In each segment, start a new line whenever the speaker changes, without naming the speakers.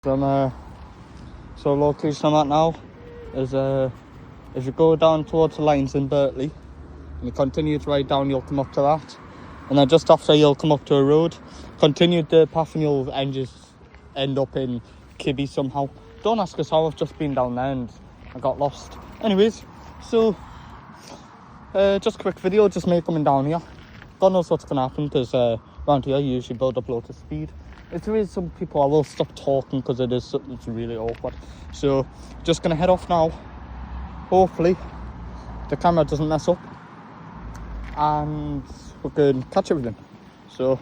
So location I'm at now is if you go down towards the lines in Berkeley and you continue to ride down, you'll come up to that, and then just after you'll come up to a road, continue the path and you'll end up in Kibby somehow. Don't ask us how, I've just been down there and I got lost. Anyways, so just a quick video, just me coming down here. God knows what's gonna happen, because around here you usually build up loads of speed. If there is some people, I will stop talking because it's really awkward. So just gonna head off now. Hopefully the camera doesn't mess up and we can catch everything. So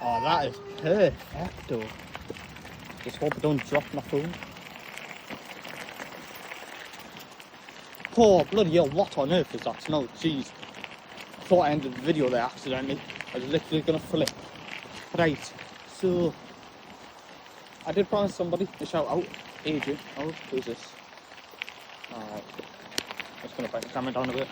oh, that is perfecto. Just hope I don't drop my phone. Oh bloody hell, what on earth is that smell? Jeez, I thought I ended the video there accidentally. I was literally gonna flip. Right, so I did promise somebody a shout out. Adrian, oh, who's this? Alright, I'm just gonna bring the camera down a bit.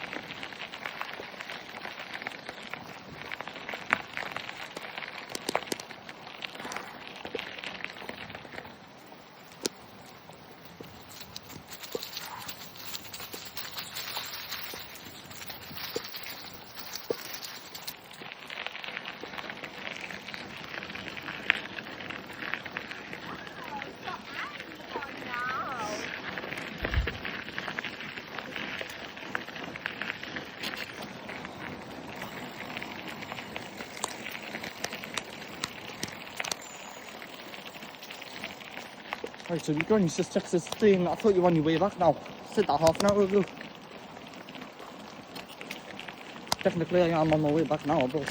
Right, so you're going, you just text this thing. I thought you were on your way back now. I said that half an hour ago. Technically I am on my way back now, but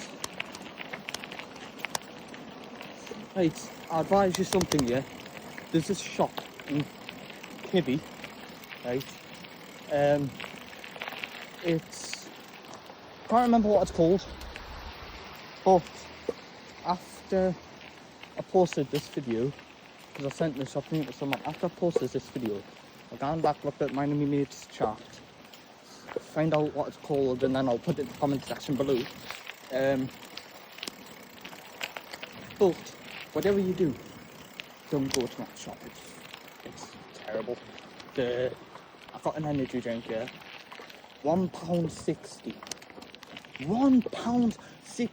right, I advise you something, yeah. There's this shop in Kibby, right? It's, can't remember what it's called, but after I posted this video, because I sent the shopping to someone, after I posted this video, I've gone back, looked at mine and my mate's chart, find out what it's called, and then I'll put it in the comment section below. But whatever you do, don't go to that shop. It's terrible. I got an energy drink here, £1.60. £1.60.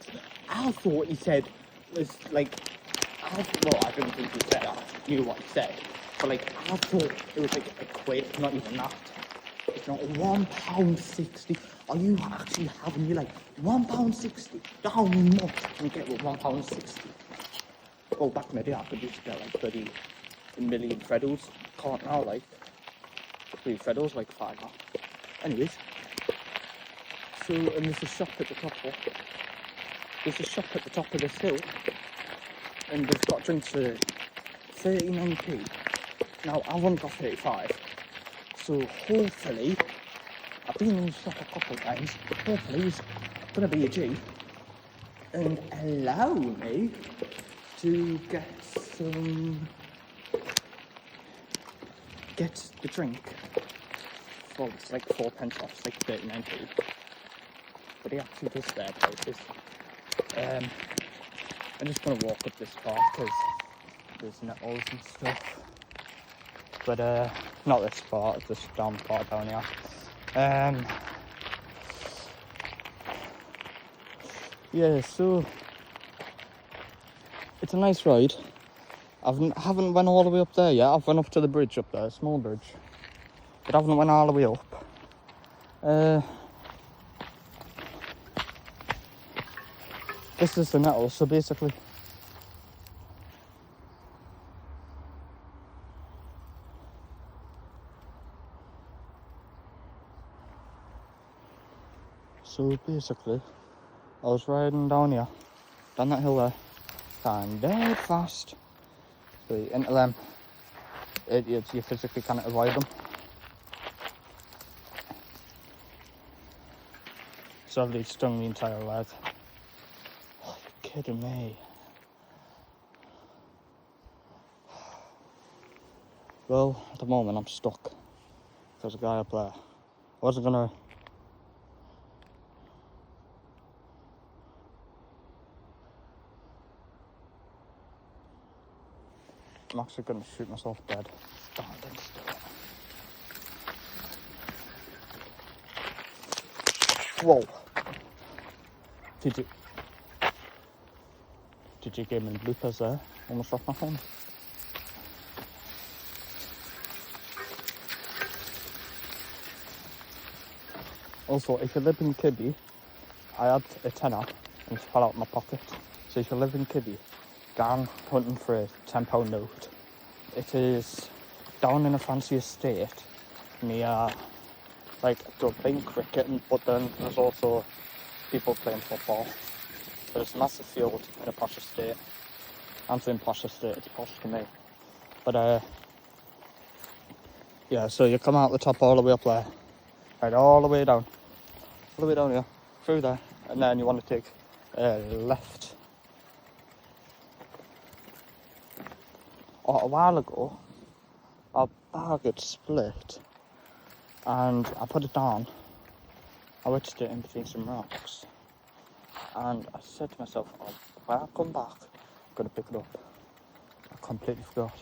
I thought he said it's like, well, I didn't think he said, I knew what he said, but like, I thought it was like a quid, not even that. It's not £1.60. Are you actually having me like £1.60? How much can you get with £1.60? Well, back in the day, I could just get like 30 million Freddos. Can't now, like 3 Freddos, like 5 now. Anyways, so, and there's a shop at the top of this hill, and they've got drinks for 39p. Now, I've only got 35, so hopefully, I've been in the shop a couple of times, hopefully he's gonna be a G and allow me to get the drink. Well, it's like 4 pence off, it's like 39p, but he actually does their prices. I'm just gonna walk up this part because there's nettles and stuff. But not this part, this down part down here. Yeah, so it's a nice ride. I haven't went all the way up there yet. I've went up to the bridge up there, small bridge, but I haven't went all the way up. This is the nettle, so basically I was riding down here, down that hill there, going dead fast. So you enter them, you physically can't avoid them. So they've stung the entire leg. Oh, you're kidding me. Well, at the moment I'm stuck. There's a guy up there. I wasn't gonna I'm actually going to shoot myself dead. Standing still. Whoa. Did you give me bloopers there? Almost lost my phone. Also, if you live in Kibby, I had a tenner and it fell out of my pocket. So if you live in Kibby, go hunting for a £10 note. It is down in a fancy estate near, like, they're playing cricket, but then there's also people playing football. There's a massive field in a posh estate. I'm saying posh estate, it's posh to me. But, yeah, so you come out the top all the way up there. Right, all the way down here, through there, and then you want to take a left. A while ago, our bag had split, and I put it down. I wedged it in between some rocks, and I said to myself, when I come back, I'm going to pick it up. I completely forgot.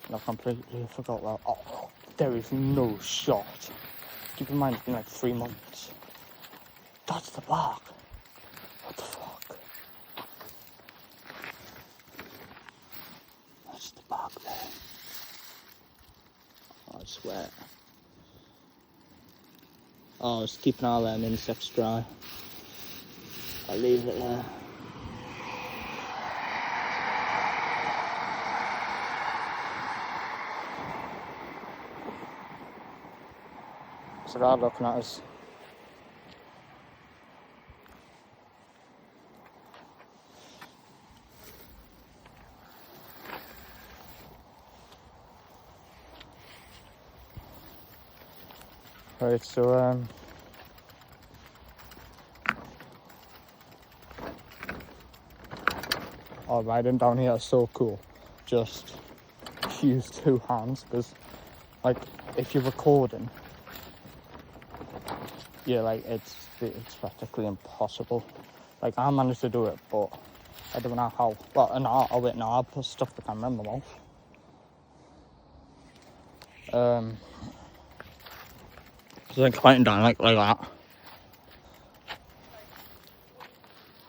And I completely forgot that, there is no shot. Keep in mind, it's been like 3 months. That's the bag. What the fuck? That's the bag there. I swear. Oh, it's keeping all them insects dry. I'll leave it there. So they're looking at us. Right, so riding down here is so cool. Just use 2 hands, because like if you're recording, yeah, like it's practically impossible. Like I managed to do it, but I don't know how. Well, no, I'll put stuff the camera in my mouth. So then climbing down like that.